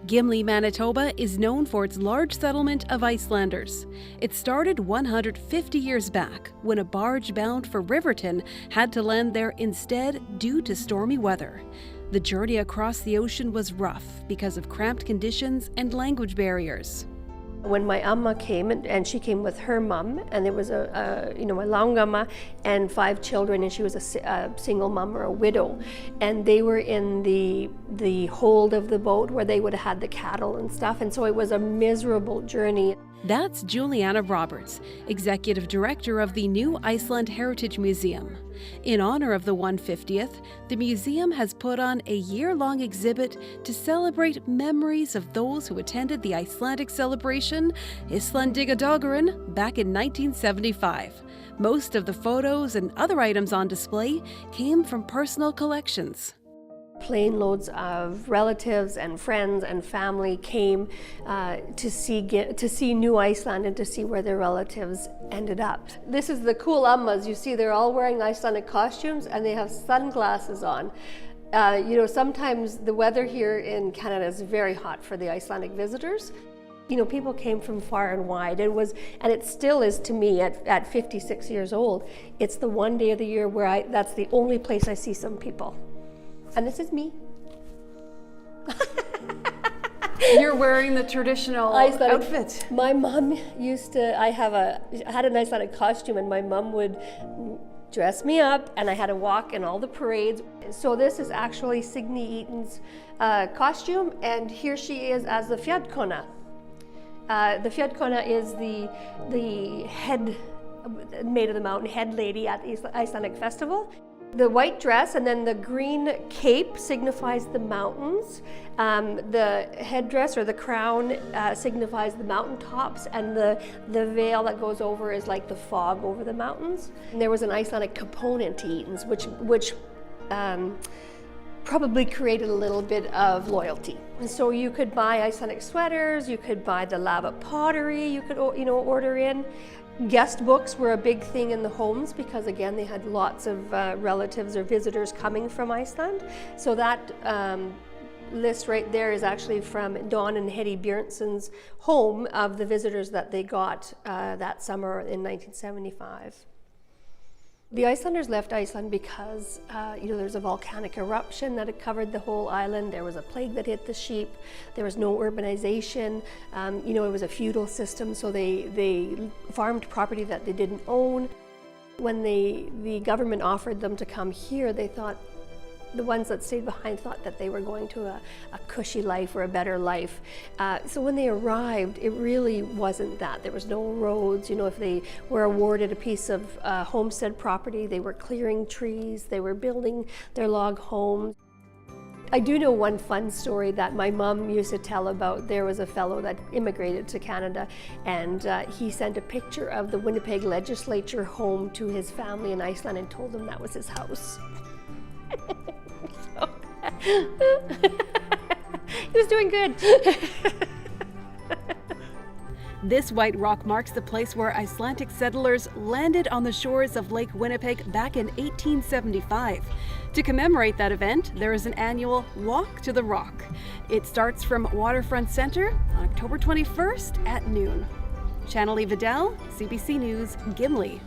Gimli, Manitoba is known for its large settlement of Icelanders. It started 150 years back when a barge bound for Riverton had to land there instead due to stormy weather. The journey across the ocean was rough because of cramped conditions and language barriers. When my amma came, and she came with her mum, and there was my langama and 5 children, and she was a single mum or a widow, and they were in the hold of the boat where they would have had the cattle and stuff, and so it was a miserable journey. That's Juliana Roberts, Executive Director of the new Iceland Heritage Museum. In honor of the 150th, the museum has put on a year-long exhibit to celebrate memories of those who attended the Icelandic celebration, Islendingadagurinn, back in 1975. Most of the photos and other items on display came from personal collections. Plane loads of relatives and friends and family came to see New Iceland and to see where their relatives ended up. This is the cool ammas. You see, they're all wearing Icelandic costumes and they have sunglasses on. Sometimes the weather here in Canada is very hot for the Icelandic visitors. People came from far and wide. And it still is to me at 56 years old. It's the one day of the year where that's the only place I see some people. And this is me. You're wearing the traditional outfit. My mom I had an Icelandic costume, and my mom would dress me up, and I had to walk in all the parades. So this is actually Signy Eaton's costume, and here she is as the fjallkona. The fjallkona is the head, made of the mountain, head lady at the Icelandic festival. The white dress and then the green cape signifies the mountains. The headdress or the crown signifies the mountaintops, and the veil that goes over is like the fog over the mountains. And there was an Icelandic component to Eaton's, which probably created a little bit of loyalty. And so you could buy Icelandic sweaters, you could buy the lava pottery, you could order in. Guest books were a big thing in the homes because, again, they had lots of relatives or visitors coming from Iceland. So that list right there is actually from Don and Hetty Björnsson's home of the visitors that they got that summer in 1975. The Icelanders left Iceland because there's a volcanic eruption that had covered the whole island. There was a plague that hit the sheep. There was no urbanization. It was a feudal system, so they farmed property that they didn't own. When the government offered them to come here, they thought, the ones that stayed behind thought that they were going to a cushy life or a better life. So when they arrived, it really wasn't that. There was no roads. If they were awarded a piece of homestead property, they were clearing trees, they were building their log homes. I do know one fun story that my mom used to tell about. There was a fellow that immigrated to Canada, and he sent a picture of the Winnipeg legislature home to his family in Iceland and told them that was his house. He was doing good. This white rock marks the place where Icelandic settlers landed on the shores of Lake Winnipeg back in 1875. To commemorate that event, there is an annual Walk to the Rock. It starts from Waterfront Center on October 21st at noon. Channelie Vidal, CBC News, Gimli.